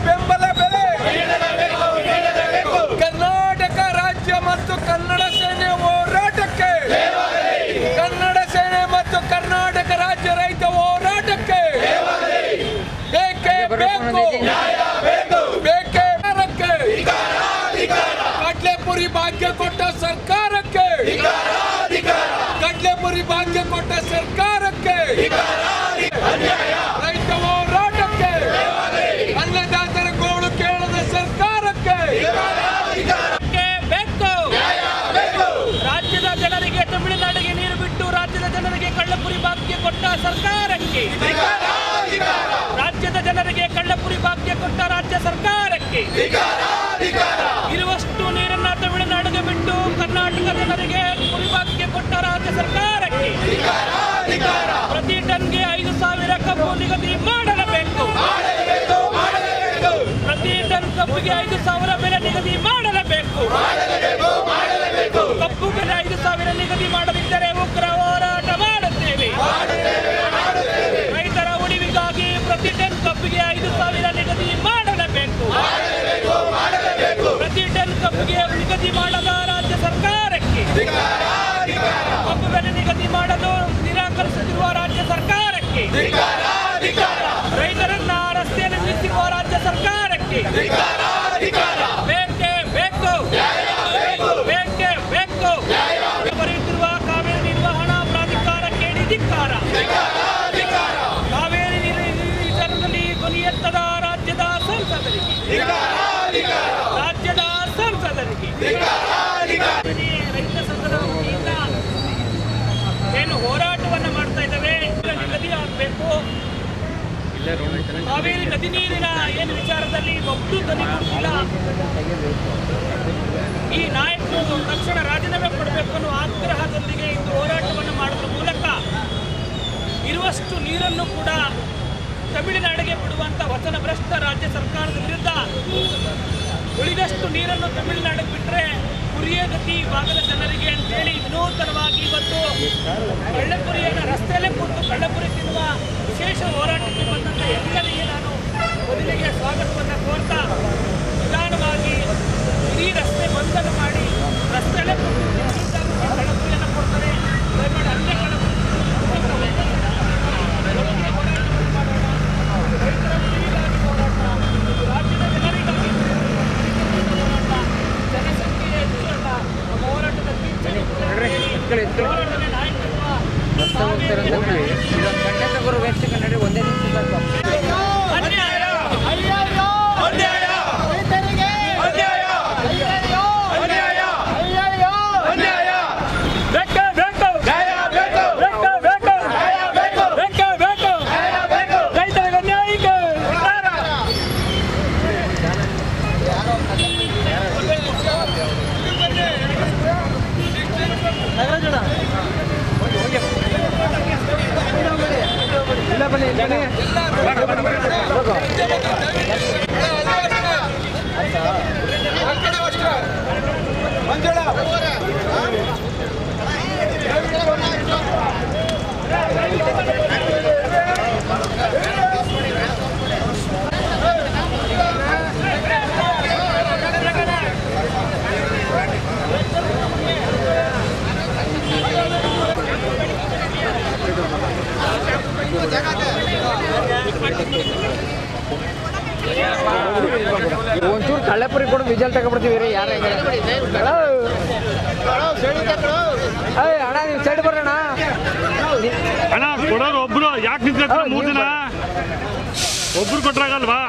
ಬೆಂಬಲ ಬೆಲೆ ಕರ್ನಾಟಕ ರಾಜ್ಯ ಮತ್ತು ಕನ್ನಡ ಸೇನೆ ಹೋರಾಟಕ್ಕೆ, ಕನ್ನಡ ಸೇನೆ ಮತ್ತು ಕರ್ನಾಟಕ ರಾಜ್ಯ ರೈತ ಹೋರಾಟಕ್ಕೆ ಬೇಕೇ ಬೇಕು, ಬೇಕೇ ಕಡ್ಲೆಪುರಿ ಭಾಗ್ಯ ಕೊಟ್ಟ ಸರ್ಕಾರಕ್ಕೆ, ಕಡ್ಲೆಪುರಿ ಭಾಗ್ಯ ಕೊಟ್ಟ ಸರ್ಕಾರಕ್ಕೆ, ರೈತ ಹೋರಾಟಕ್ಕೆ, ಅನ್ನದಾತರ ಗೋಳು ಕೇಳದ ಸರ್ಕಾರಕ್ಕೆ ಬೇಕು. ರಾಜ್ಯದ ಜನರಿಗೆ ತಮಿಳುನಾಡಿಗೆ ನೀರು ಬಿಟ್ಟು ರಾಜ್ಯದ ಜನರಿಗೆ ಕಳ್ಳಪುರಿ ಭಾಗ್ಯ ಕೊಟ್ಟ ಸರ್ಕಾರಕ್ಕೆ, ರಾಜ್ಯದ ಜನರಿಗೆ ಕಳ್ಳಪುರಿ ಭಾಗ್ಯ ಕೊಟ್ಟ ರಾಜ್ಯ ಸರ್ಕಾರಕ್ಕೆ, ಇರುವಷ್ಟು ನೀರನ್ನ ತಮಿಳುನಾಡಿಗೆ ಬಿಟ್ಟು ಕರ್ನಾಟಕ ಜನರಿಗೆ ಪುರಿ ಭಾಗ್ಯ ಕೊಟ್ಟ ರಾಜ್ಯ ಸರ್ಕಾರಕ್ಕೆ, ಪ್ರತಿ ಟನ್ಗೆ 5,000 ಕಬ್ಬು ನಿಗದಿ ಮಾಡಲೇಬೇಕು, ಪ್ರತಿ ಟನ್ ಕಬ್ಬಿಗೆ 5,000 ಬೆಲೆ ನಿಗದಿ ಮಾಡಲೇಬೇಕು, ಕಬ್ಬು ಬೆಲೆ 5,000 ನಿಗದಿ ಮಾಡದಿದ್ದರೆ ಉಗ್ರ ಹೋರಾಟ ಮಾಡುತ್ತೇವೆ. ರೈತರ ಉಳಿವಿಗಾಗಿ ಪ್ರತಿ ಟನ್ ಕಬ್ಬಿಗೆ 5,000 ನಿಗದಿ ಮಾಡಲೇಬೇಕು, ಪ್ರತಿ ಟನ್ ಕಬ್ಬಿಗೆ ನಿಗದಿ ಮಾಡದ ರಾಜ್ಯ ಸರ್ಕಾರಕ್ಕೆ, ಕಬ್ಬು ಬೆಲೆ ನಿಗದಿ ಮಾಡಲು ನಿರಾಕರಿಸುತ್ತಿರುವ ರಾಜ್ಯ ಸರ್ಕಾರಕ್ಕೆ, ರೈತರನ್ನ ರಸ್ತೆಯಲ್ಲಿ ನಿಲ್ಲಿಸಿರುವ ರಾಜ್ಯ ಸರ್ಕಾರಕ್ಕೆ ಬೇಕೇ ಬೇಕು, ಬೇಕೇ ಬೇಕು. ಬರೆಯುತ್ತಿರುವ ಕಾವೇರಿ ನಿರ್ವಹಣಾ ಪ್ರಾಧಿಕಾರಕ್ಕೆ ಧಿಕ್ಕಾರ, ಕಾವೇರಿ ವಿಚಾರದಲ್ಲಿ ಧ್ವನಿ ಎತ್ತದ ರಾಜ್ಯದ ಸಂಸದರಿಗೆ, ರಾಜ್ಯದ ಸಂಸದರಿಗೆ ರೈತ ಸಂಘದ ವತಿಯಿಂದ ಏನು ಹೋರಾಟವನ್ನು ಮಾಡ್ತಾ ಇದ್ದೇವೆ, ನಿಗದಿ ಆಗಬೇಕು. ಕಾವೇರಿ ನದಿ ನೀರಿನ ಏನು ವಿಚಾರದಲ್ಲಿ ಒಬ್ಬರು ಧ್ವನಿ ಕೊಡ್ತಿಲ್ಲ, ಈ ನಾಯಕರು ತಕ್ಷಣ ರಾಜೀನಾಮೆ ಕೊಡಬೇಕು ಅನ್ನೋ ಆಗ್ರಹದೊಂದಿಗೆ ಇಂದು ಹೋರಾಟವನ್ನು ಮಾಡುವ ಮೂಲಕ ಇರುವಷ್ಟು ನೀರನ್ನು ಕೂಡ ತಮಿಳುನಾಡಿಗೆ ಬಿಡುವಂತ ವಚನ ಭ್ರಷ್ಟ ರಾಜ್ಯ ಸರ್ಕಾರದ ವಿರುದ್ಧ, ಉಳಿದಷ್ಟು ನೀರನ್ನು ತಮಿಳುನಾಡಿಗೆ ಬಿಟ್ಟರೆ ಕುರಿಯ ಗತಿ ಭಾಗದ ಜನರಿಗೆ ಅಂತೇಳಿ ವಿನೂತನವಾಗಿ ಇವತ್ತು ಕಳ್ಳಪುರಿಯನ್ನು ರಸ್ತೆಯಲ್ಲೇ ಕೂತು ಕಳ್ಳಪುರಿ ತಿನ್ನುವ ವಿಶೇಷ ಹೋರಾಟಕ್ಕೆ ಬಂದಂಥ ಎಲ್ಲರಿಗೆ ನಾನು ಮೊದಲಿಗೆ ಸ್ವಾಗತವನ್ನು ಕೋರ್ತಾ, ನಿಧಾನವಾಗಿ ಇಡೀ ರಸ್ತೆ ಬಂಧನ ಮಾಡಿ ರಸ್ತೆಯಲ್ಲೇ ಕೂತು ಕಳ್ಳಪುರಿಯನ್ನು ಕೊಡ್ತಾರೆ. ದಯಮಾಡಿ ಅಲ್ಲೇ ಕಳ್ಳಪುರಿ ರೈತರ ಉಳಿವಿಗಾಗಿ ಹೋರಾಟ, ರಾಜ್ಯದ ಜನರಿಗಾಗಿ ಹೋರಾಟ, ಜನಸಂಖ್ಯೆ ಹೆಚ್ಚಳ, ನಮ್ಮ ಹೋರಾಟದ ಹೋರಾಟದ ನಾಯಕತ್ವ ನಡೆ ಒಂದೇ ಒಂಚೂರು ಕಳ್ಳಪುರಿ ಕೊಡು, ವಿಜಲ್ ತಗೊಬಿಡ್ತೀವಿ ರೀ. ಯಾರು ಅಣ್ಣ ನೀವು ಸೈಡ್ ಬರೋಣ ಅಣ್ಣ, ಕೊಡೋರು ಒಬ್ರು ಯಾಕೆ ನಿಂತ್ಕೊಳ್ತಾರ? 3 ದಿನ ಒಬ್ರು ಕೊಟ್ರಾಗಲ್ವಾ?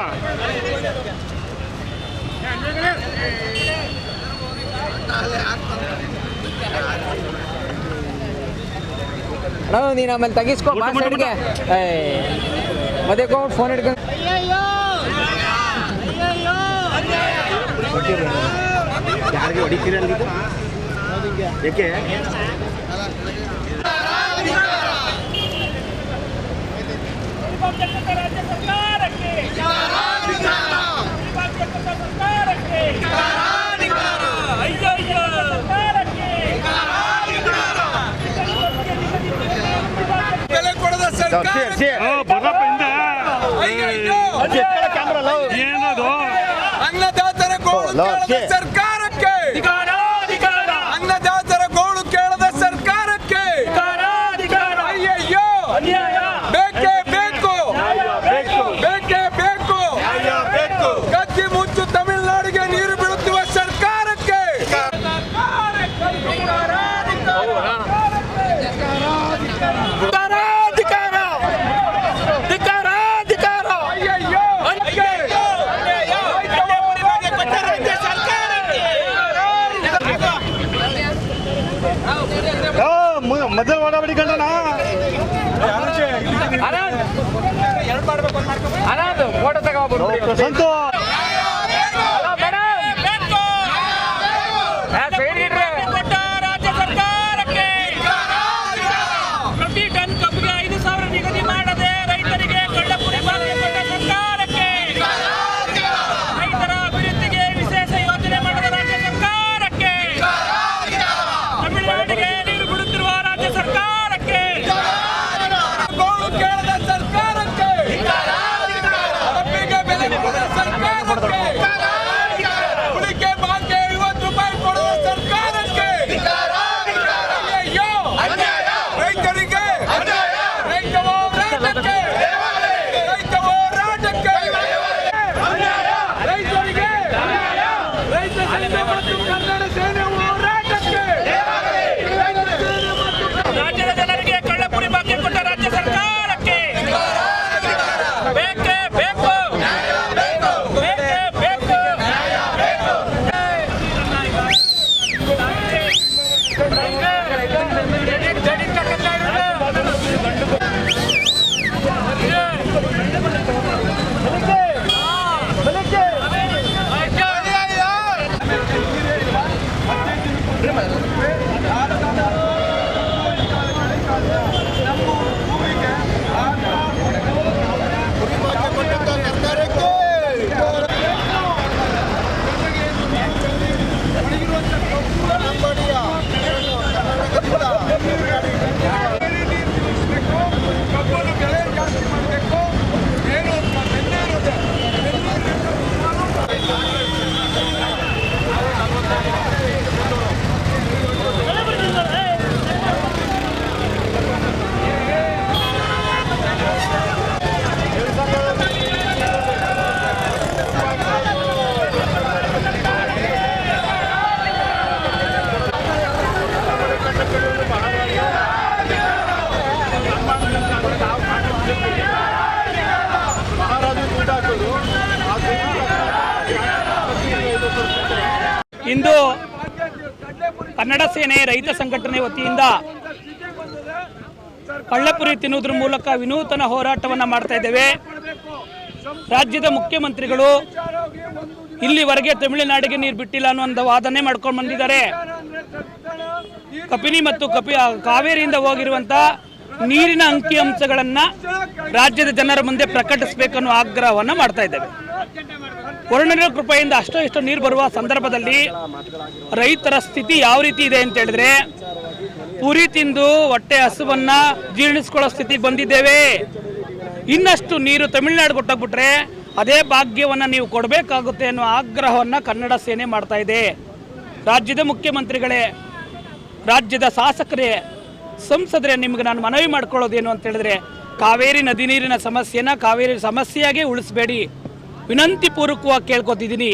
ಅಣ್ಣ ನೀನು ಆಮೇಲೆ ತೆಗಿಸ್ಕೊ ಸೈಡ್ಗೆ, ಮದುವೆ ಫೋನ್ ಹಿಡ್ಕೊಂಡು ಯಾರಿಗೆ ಹೊಡಿತೀರ ಯಾಕೆ? ರಾಜ್ಯ ಸರ್ಕಾರಕ್ಕೆ ಬೆಲೆ ಕೊಡದ ಸರ್ಕಾರ ಬರಪ್ಪ ಹಿಂದೆ ಏನದು ಅನ್ನದಾತರ ಗೋಳು ಕೇಳದ ಸರ್ಕಾರಕ್ಕೆ, ಅನ್ನದಾತರ ಗೋಳು ಕೇಳದ ಸರ್ಕಾರಕ್ಕೆ ಅಯ್ಯಯ್ಯೋ ಬೇಕೇ ಬೇಕು, ಬೇಕೇ ಬೇಕು. ಕತ್ತಿ ಮುಚ್ಚು ತಮಿಳುನಾಡಿಗೆ ನೀರು ಬೀಳುತ್ತಿರುವ ಸರ್ಕಾರಕ್ಕೆ ಮಧ್ಯ ಓಡಾಡಿ ಕಂಡನ ಸಂತು ಪ್ರತಿ ಟನ್ ಕಬ್ಬಿಗೆ 5,000 ನಿಗದಿ ಮಾಡದೆ ರೈತರಿಗೆ ಕಳ್ಳಪುರಿ ಬಾಕಿ ಕೊಟ್ಟ ಸರ್ಕಾರಕ್ಕೆ, ರೈತರ ಅಭಿವೃದ್ಧಿಗೆ ವಿಶೇಷ ಯೋಜನೆ ಮಾಡಿದ ರಾಜ್ಯ ಸರ್ಕಾರಕ್ಕೆ, ತಮಿಳುನಾಡಿಗೆ ನೀರು ಬಿಡುತ್ತಿರುವ ರಾಜ್ಯ ಸರ್ಕಾರಕ್ಕೆ, ಗೋಳು ಕೇಳದ ಸರ್ಕಾರಕ್ಕೆ, ಕಬ್ಬಿಗೆ ಬೆಲೆ ಕೊಡದ ಸರ್ಕಾರಕ್ಕೆ, ಉಳಿಕೆ ಬಾಕಿ 50 ರೂಪಾಯಿ ಕೊಡುವ ಸರ್ಕಾರಕ್ಕೆ ಅಯ್ಯಯ್ಯೋ ರೈತರಿಗೆ, ರೈತ ಹೋರಾಟಕ್ಕೆ, ರೈತ ಹೋರಾಟಕ್ಕೆ, ರೈತರಿಗೆ, ರೈತ ಸೇನೆ ಮತ್ತು ಕನ್ನಡ ಸೇನೆ ಹೋರಾಟಕ್ಕೆ, ರಾಜ್ಯದ ಜನರಿಗೆ ಕಳ್ಳಪುರಿ ಬಾಕಿ ಕೊಟ್ಟ ರಾಜ್ಯ ಸರ್ಕಾರಕ್ಕೆ ಬೇಕೇ ಬೇಕು, ಬೇಕೇ ಬೇಕು. ಕಬ್ಬನ್ನು ಬೆಲೆ ಜಾಸ್ತಿ ಮಾಡಬೇಕು. ಏನು ಬೆನ್ನೆ ಇರುತ್ತೆ. ಇಂದು ಕನ್ನಡ ಸೇನೆ ರೈತ ಸಂಘಟನೆ ವತಿಯಿಂದ ಕಳ್ಳಪುರಿ ತಿನ್ನುವುದರ ಮೂಲಕ ವಿನೂತನ ಹೋರಾಟವನ್ನು ಮಾಡ್ತಾ ಇದ್ದೇವೆ. ರಾಜ್ಯದ ಮುಖ್ಯಮಂತ್ರಿಗಳು ಇಲ್ಲಿವರೆಗೆ ತಮಿಳುನಾಡಿಗೆ ನೀರು ಬಿಟ್ಟಿಲ್ಲ ಅನ್ನೋ ಒಂದು ವಾದನೆ ಮಾಡ್ಕೊಂಡು ಬಂದಿದ್ದಾರೆ. ಕಪಿನಿ ಮತ್ತು ಕಾವೇರಿಯಿಂದ ಹೋಗಿರುವಂಥ ನೀರಿನ ಅಂಕಿಅಂಶಗಳನ್ನು ರಾಜ್ಯದ ಜನರ ಮುಂದೆ ಪ್ರಕಟಿಸಬೇಕನ್ನೋ ಆಗ್ರಹವನ್ನು ಮಾಡ್ತಾ ಇದ್ದೇವೆ. ವರುಣನ ಕೃಪೆಯಿಂದ ಅಷ್ಟೋ ಇಷ್ಟೋ ನೀರು ಬರುವ ಸಂದರ್ಭದಲ್ಲಿ ರೈತರ ಸ್ಥಿತಿ ಯಾವ ರೀತಿ ಇದೆ ಅಂತ ಹೇಳಿದ್ರೆ, ಪುರಿ ತಿಂದು ಹೊಟ್ಟೆ ಹಸುವನ್ನು ಜೀರ್ಣಿಸ್ಕೊಳ್ಳೋ ಸ್ಥಿತಿಗೆ ಬಂದಿದ್ದೇವೆ. ಇನ್ನಷ್ಟು ನೀರು ತಮಿಳುನಾಡು ಕೊಟ್ಟೋಗ್ಬಿಟ್ರೆ ಅದೇ ಭಾಗ್ಯವನ್ನು ನೀವು ಕೊಡಬೇಕಾಗುತ್ತೆ ಅನ್ನೋ ಆಗ್ರಹವನ್ನು ಕನ್ನಡ ಸೇನೆ ಮಾಡ್ತಾ ಇದೆ. ರಾಜ್ಯದ ಮುಖ್ಯಮಂತ್ರಿಗಳೇ, ರಾಜ್ಯದ ಶಾಸಕರೇ, ಸಂಸದರೇ, ನಿಮ್ಗೆ ನಾನು ಮನವಿ ಮಾಡ್ಕೊಳ್ಳೋದೇನು ಅಂತ ಹೇಳಿದ್ರೆ, ಕಾವೇರಿ ನದಿ ನೀರಿನ ಸಮಸ್ಯೆನ ಕಾವೇರಿ ಸಮಸ್ಯೆಯಾಗೆ ಉಳಿಸಬೇಡಿ. ವಿನಂತಿ ಪೂರ್ವಕವಾಗಿ ಕೇಳ್ಕೊತಿದ್ದೀನಿ.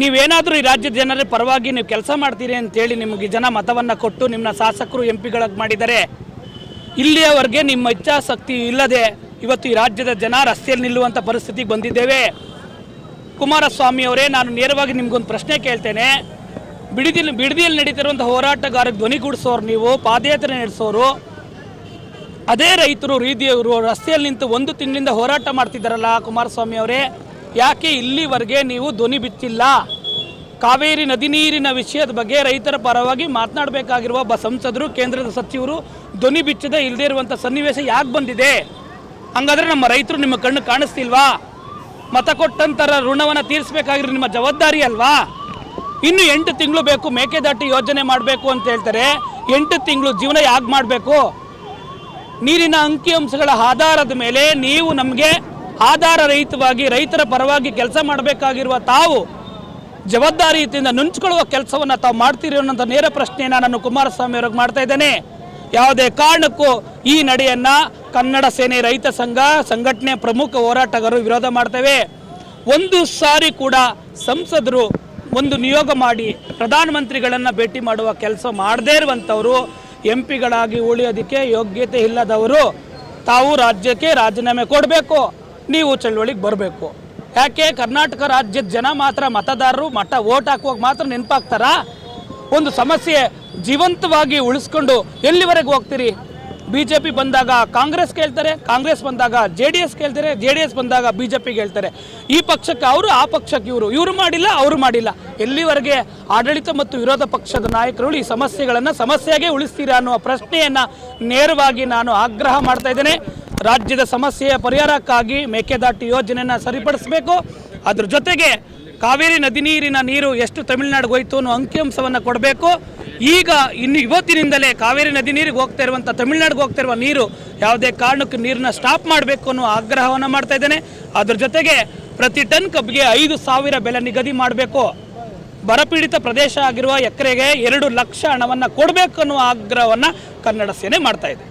ನೀವೇನಾದರೂ ಈ ರಾಜ್ಯದ ಜನರ ಪರವಾಗಿ ನೀವು ಕೆಲಸ ಮಾಡ್ತೀರಿ ಅಂತೇಳಿ ನಿಮಗೆ ಜನ ಮತವನ್ನು ಕೊಟ್ಟು ನಿಮ್ಮನ್ನ ಶಾಸಕರು ಎಂಪಿಗಳಾಗಿ ಮಾಡಿದ್ದಾರೆ. ಇಲ್ಲಿಯವರೆಗೆ ನಿಮ್ಮ ಇಚ್ಛಾಶಕ್ತಿ ಇಲ್ಲದೆ ಇವತ್ತು ಈ ರಾಜ್ಯದ ಜನ ರಸ್ತೆಯಲ್ಲಿ ನಿಲ್ಲುವಂಥ ಪರಿಸ್ಥಿತಿಗೆ ಬಂದಿದ್ದೇವೆ. ಕುಮಾರಸ್ವಾಮಿ ಅವರೇ, ನಾನು ನೇರವಾಗಿ ನಿಮ್ಗೊಂದು ಪ್ರಶ್ನೆ ಕೇಳ್ತೇನೆ. ಬಿಡದಿಯಲ್ಲಿ ನಡೀತಿರುವಂಥ ಹೋರಾಟಗಾರರಿಗೆ ಧ್ವನಿಗೂಡಿಸೋರು ನೀವು, ಪಾದಯಾತ್ರೆ ನಡೆಸೋರು, ಅದೇ ರೈತರು ರೀತಿಯವರು ರಸ್ತೆಯಲ್ಲಿ ನಿಂತು 1 ತಿಂಗಳಿಂದ ಹೋರಾಟ ಮಾಡ್ತಿದ್ದಾರಲ್ಲ ಕುಮಾರಸ್ವಾಮಿ ಅವರೇ, ಯಾಕೆ ಇಲ್ಲಿವರೆಗೆ ನೀವು ಧ್ವನಿ ಬಿಚ್ಚಿಲ್ಲ? ಕಾವೇರಿ ನದಿ ನೀರಿನ ವಿಷಯದ ಬಗ್ಗೆ ರೈತರ ಪರವಾಗಿ ಮಾತನಾಡಬೇಕಾಗಿರುವ ಒಬ್ಬ ಸಂಸದರು, ಕೇಂದ್ರದ ಸಚಿವರು ಧ್ವನಿ ಬಿಚ್ಚದೆ ಇಲ್ಲದೇ ಇರುವಂಥ ಸನ್ನಿವೇಶ ಯಾಕೆ ಬಂದಿದೆ? ಹಂಗಾದ್ರೆ ನಮ್ಮ ರೈತರು ನಿಮ್ಮ ಕಣ್ಣು ಕಾಣಿಸ್ತಿಲ್ವಾ? ಮತ ಕೊಟ್ಟಂತರ ಋಣವನ್ನು ತೀರಿಸಬೇಕಾಗಿರೋ ನಿಮ್ಮ ಜವಾಬ್ದಾರಿ ಅಲ್ವಾ? ಇನ್ನು 8 ತಿಂಗಳು ಬೇಕು, ಮೇಕೆದಾಟು ಯೋಜನೆ ಮಾಡಬೇಕು ಅಂತ ಹೇಳ್ತಾರೆ. 8 ತಿಂಗಳು ಜೀವನ ಯಾಕೆ ಮಾಡಬೇಕು? ನೀರಿನ ಅಂಕಿಅಂಶಗಳ ಆಧಾರದ ಮೇಲೆ ನೀವು ನಮಗೆ ಆಧಾರ ರಹಿತವಾಗಿ ರೈತರ ಪರವಾಗಿ ಕೆಲಸ ಮಾಡಬೇಕಾಗಿರುವ ತಾವು ಜವಾಬ್ದಾರಿಯಿಂದ ನುಂಚಿಕೊಳ್ಳುವ ಕೆಲಸವನ್ನು ತಾವು ಮಾಡ್ತೀರಿ ಅನ್ನೋಂಥ ನೇರ ಪ್ರಶ್ನೆಯನ್ನು ನಾನು ಕುಮಾರಸ್ವಾಮಿ ಅವ್ರಿಗೆ ಮಾಡ್ತಾ ಇದ್ದೇನೆ. ಯಾವುದೇ ಕಾರಣಕ್ಕೂ ಈ ನಡೆಯನ್ನು ಕನ್ನಡ ಸೇನೆ ರೈತ ಸಂಘ ಸಂಘಟನೆ ಪ್ರಮುಖ ಹೋರಾಟಗಾರರು ವಿರೋಧ ಮಾಡ್ತೇವೆ. ಒಂದು ಸಾರಿ ಕೂಡ ಸಂಸದರು ಒಂದು ನಿಯೋಗ ಮಾಡಿ ಪ್ರಧಾನಮಂತ್ರಿಗಳನ್ನು ಭೇಟಿ ಮಾಡುವ ಕೆಲಸ ಮಾಡದೇ ಇರುವಂಥವರು MP ಗಳಾಗಿ ಉಳಿಯೋದಕ್ಕೆ ಯೋಗ್ಯತೆ ಇಲ್ಲದವರು ತಾವು ರಾಜ್ಯಕ್ಕೆ ರಾಜೀನಾಮೆ ಕೊಡಬೇಕು, ನೀವು ಚಳವಳಿಗೆ ಬರಬೇಕು. ಯಾಕೆ ಕರ್ನಾಟಕ ರಾಜ್ಯದ ಜನ ಮಾತ್ರ ಮತದಾರರು ವೋಟ್ ಹಾಕುವಾಗ ಮಾತ್ರ ನೆನಪಾಗ್ತಾರಾ? ಒಂದು ಸಮಸ್ಯೆ ಜೀವಂತವಾಗಿ ಉಳಿಸ್ಕೊಂಡು ಎಲ್ಲಿವರೆಗೆ ಹೋಗ್ತೀರಿ? BJP ಬಂದಾಗ ಕಾಂಗ್ರೆಸ್ ಕೇಳ್ತಾರೆ, ಕಾಂಗ್ರೆಸ್ ಬಂದಾಗ JDS ಕೇಳ್ತಾರೆ, JDS ಬಂದಾಗ BJP ಹೇಳ್ತಾರೆ. ಈ ಪಕ್ಷಕ್ಕೆ ಅವರು, ಆ ಪಕ್ಷಕ್ಕೆ ಇವರು ಮಾಡಿಲ್ಲ, ಅವರು ಮಾಡಿಲ್ಲ. ಎಲ್ಲಿವರೆಗೆ ಆಡಳಿತ ಮತ್ತು ವಿರೋಧ ಪಕ್ಷದ ನಾಯಕರು ಈ ಸಮಸ್ಯೆಗಳನ್ನು ಸಮಸ್ಯೆಯಾಗೆ ಉಳಿಸ್ತೀರಾ ಅನ್ನುವ ಪ್ರಶ್ನೆಯನ್ನು ನೇರವಾಗಿ ನಾನು ಆಗ್ರಹ ಮಾಡ್ತಾ ಇದ್ದೇನೆ. ರಾಜ್ಯದ ಸಮಸ್ಯೆಯ ಪರಿಹಾರಕ್ಕಾಗಿ ಮೇಕೆದಾಟು ಯೋಜನೆಯನ್ನು ಸರಿಪಡಿಸಬೇಕು. ಅದ್ರ ಜೊತೆಗೆ ಕಾವೇರಿ ನದಿ ನೀರಿನ ನೀರು ಎಷ್ಟು ತಮಿಳುನಾಡಿಗೆ ಹೋಯ್ತು ಅನ್ನೋ ಅಂಕಿಅಂಶವನ್ನು ಕೊಡಬೇಕು. ಈಗ ಇವತ್ತಿನಿಂದಲೇ ಕಾವೇರಿ ನದಿ ನೀರಿಗೆ ಹೋಗ್ತಾ ಇರುವಂಥ ತಮಿಳುನಾಡಿಗೆ ಹೋಗ್ತಾ ಇರುವ ನೀರು ಯಾವುದೇ ಕಾರಣಕ್ಕೂ ನೀರನ್ನ ಸ್ಟಾಪ್ ಮಾಡಬೇಕು ಅನ್ನೋ ಆಗ್ರಹವನ್ನು ಮಾಡ್ತಾ ಇದ್ದೇನೆ. ಅದ್ರ ಜೊತೆಗೆ ಪ್ರತಿ ಟನ್ ಕಬ್ಬಿಗೆ 5,000 ಬೆಲೆ ನಿಗದಿ ಮಾಡಬೇಕು. ಬರಪೀಡಿತ ಪ್ರದೇಶ ಆಗಿರುವ ಎಕರೆಗೆ 2 ಲಕ್ಷ ಹಣವನ್ನು ಕೊಡಬೇಕು ಅನ್ನೋ ಆಗ್ರಹವನ್ನು ಕನ್ನಡ ಸೇನೆ ಮಾಡ್ತಾ ಇದೆ.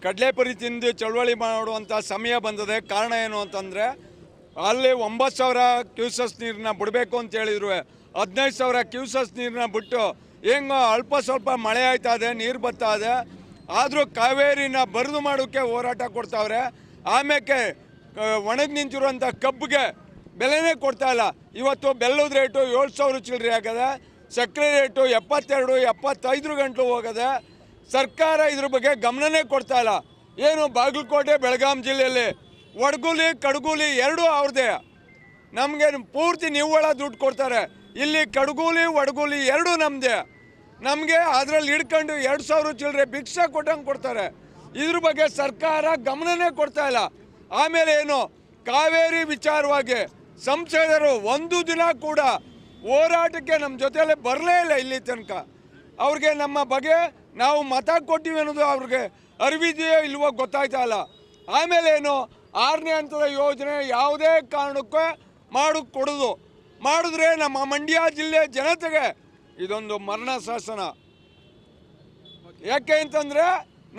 ಕಡಲೆಪುರಿ ತಿಂದು ಚಳವಳಿ ಮಾಡುವಂಥ ಸಮಯ ಬಂದಿದೆ. ಕಾರಣ ಏನು ಅಂತಂದರೆ ಅಲ್ಲಿ 9,000 ಕ್ಯೂಸಸ್ ನೀರನ್ನ ಬಿಡಬೇಕು ಅಂತ ಹೇಳಿದ್ರು. 15,000 ಕ್ಯೂಸಸ್ ನೀರನ್ನ ಬಿಟ್ಟು ಹೆಂಗೋ ಅಲ್ಪ ಸ್ವಲ್ಪ ಮಳೆ ಆಯ್ತಾ ಇದೆ, ನೀರು ಬರ್ತಾ ಇದೆ. ಆದರೂ ಕಾವೇರಿನ ಬರದು ಮಾಡೋಕ್ಕೆ ಹೋರಾಟ ಕೊಡ್ತಾವ್ರೆ. ಆಮೇಲೆ ಒಣಗಿ ನಿಂತಿರುವಂಥ ಕಬ್ಬಿಗೆ ಬೆಲೆನೇ ಕೊಡ್ತಾ ಇಲ್ಲ. ಇವತ್ತು ಬೆಲ್ಲದ ರೇಟು 7,000 ಚಿಲ್ಲರೆ ಆಗದೆ, ಸಕ್ಕರೆ ರೇಟು 72, 75 ಗಂಟಲು ಹೋಗದೆ. ಸರ್ಕಾರ ಇದ್ರ ಬಗ್ಗೆ ಗಮನನೇ ಕೊಡ್ತಾ ಇಲ್ಲ. ಏನು ಬಾಗಲಕೋಟೆ ಬೆಳಗಾಂ ಜಿಲ್ಲೆಯಲ್ಲಿ ಒಡಗೂಲಿ ಕಡಗೂಲಿ ಎರಡೂ ಅವ್ರದ್ದೇ. ನಮಗೆ ಪೂರ್ತಿ ನಿವ್ವಳ ದುಡ್ಡು ಕೊಡ್ತಾರೆ. ಇಲ್ಲಿ ಕಡಗೂಲಿ ಒಡಗೂಲಿ ಎರಡೂ ನಮ್ಮದೇ. ನಮಗೆ ಅದರಲ್ಲಿ ಹಿಡ್ಕೊಂಡು 2,000 ಚಿಲ್ಲರೆ ಭಿಕ್ಷೆ ಕೊಟ್ಟಂಗೆ ಕೊಡ್ತಾರೆ. ಇದ್ರ ಬಗ್ಗೆ ಸರ್ಕಾರ ಗಮನನೇ ಕೊಡ್ತಾ ಇಲ್ಲ. ಆಮೇಲೆ ಏನು ಕಾವೇರಿ ವಿಚಾರವಾಗಿ ಸಂಸದರು ಒಂದು ದಿನ ಕೂಡ ಹೋರಾಟಕ್ಕೆ ನಮ್ಮ ಜೊತೆಯಲ್ಲೇ ಬರಲೇ ಇಲ್ಲ ಇಲ್ಲಿ ತನಕ. ಅವ್ರಿಗೆ ನಮ್ಮ ಬಗ್ಗೆ ನಾವು ಮತ ಕೊಟ್ಟಿವಿ ಅನ್ನೋದು ಅವ್ರಿಗೆ ಅರಿವಿದೆಯೋ ಇಲ್ವೋ ಗೊತ್ತಾಯ್ತಾ ಇಲ್ಲ. ಆಮೇಲೆ ಏನು 6ನೇ ಹಂತದ ಯೋಜನೆ ಯಾವುದೇ ಕಾರಣಕ್ಕೂ ಕೊಡೋದು ಮಾಡಿದ್ರೆ ನಮ್ಮ ಮಂಡ್ಯ ಜಿಲ್ಲೆ ಜನತೆಗೆ ಇದೊಂದು ಮರಣ ಶಾಸನ. ಯಾಕೆ ಅಂತಂದರೆ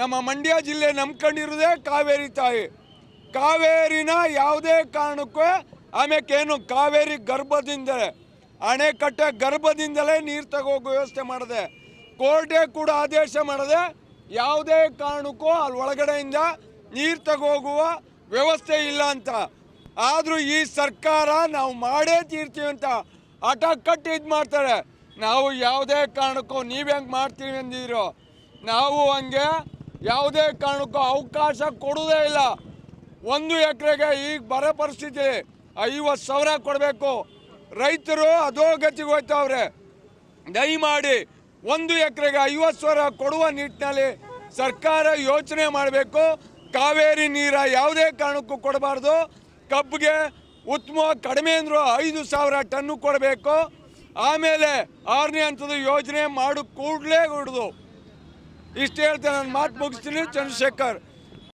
ನಮ್ಮ ಮಂಡ್ಯ ಜಿಲ್ಲೆ ನಂಬ್ಕೊಂಡಿರೋದೇ ಕಾವೇರಿ ತಾಯಿ. ಕಾವೇರಿನ ಯಾವುದೇ ಕಾರಣಕ್ಕೂ ಆಮೇಕೇನು ಕಾವೇರಿ ಗರ್ಭದಿಂದಲೇ ಅಣೆಕಟ್ಟೆ ಗರ್ಭದಿಂದಲೇ ನೀರು ತಗೋಗೋ ವ್ಯವಸ್ಥೆ ಮಾಡಿದೆ. ಕೋರ್ಟೇ ಕೂಡ ಆದೇಶ ಮಾಡಿದೆ ಯಾವುದೇ ಕಾರಣಕ್ಕೂ ಅಲ್ಲಿ ಒಳಗಡೆಯಿಂದ ನೀರು ತಗೋಗುವ ವ್ಯವಸ್ಥೆ ಇಲ್ಲ ಅಂತ. ಆದರೂ ಈ ಸರ್ಕಾರ ನಾವು ಮಾಡೇ ತೀರ್ತೀವಿ ಅಂತ ಹಠ ಕಟ್ಟಿ ಇದು ಮಾಡ್ತಾರೆ. ನಾವು ಯಾವುದೇ ಕಾರಣಕ್ಕೂ ನೀವು ಹೆಂಗೆ ಮಾಡ್ತೀವಿ ಅಂದಿದ್ರು ನಾವು ಹಂಗೆ ಯಾವುದೇ ಕಾರಣಕ್ಕೂ ಅವಕಾಶ ಕೊಡೋದೇ ಇಲ್ಲ. 1 ಎಕರೆಗೆ ಈಗ ಬರೋ ಪರಿಸ್ಥಿತಿ 50,000 ಕೊಡಬೇಕು. ರೈತರು ಅಧೋಗತಿಗೆ ಹೋಗ್ತಾವ್ರೆ. ದಯಮಾಡಿ 1 ಎಕರೆಗೆ 50,000 ಕೊಡುವ ನಿಟ್ಟಿನಲ್ಲಿ ಸರ್ಕಾರ ಯೋಚನೆ ಮಾಡಬೇಕು. ಕಾವೇರಿ ನೀರ ಯಾವುದೇ ಕಾರಣಕ್ಕೂ ಕೊಡಬಾರ್ದು. ಕಬ್ಬಿಗೆ ಉತ್ತಮ ಕಡಿಮೆ ಅಂದರೂ 5,000 ಟನ್ನು ಕೊಡಬೇಕು. ಆಮೇಲೆ 6ನೇ ಹಂತದ ಯೋಜನೆ ಮಾಡು ಕೂಡಲೇ ಹೊಡೆದು ಇಷ್ಟು ಹೇಳ್ತೇನೆ. ನನ್ನ ಮಾತು ಮುಗಿಸ್ತೀನಿ. ಚಂದ್ರಶೇಖರ್.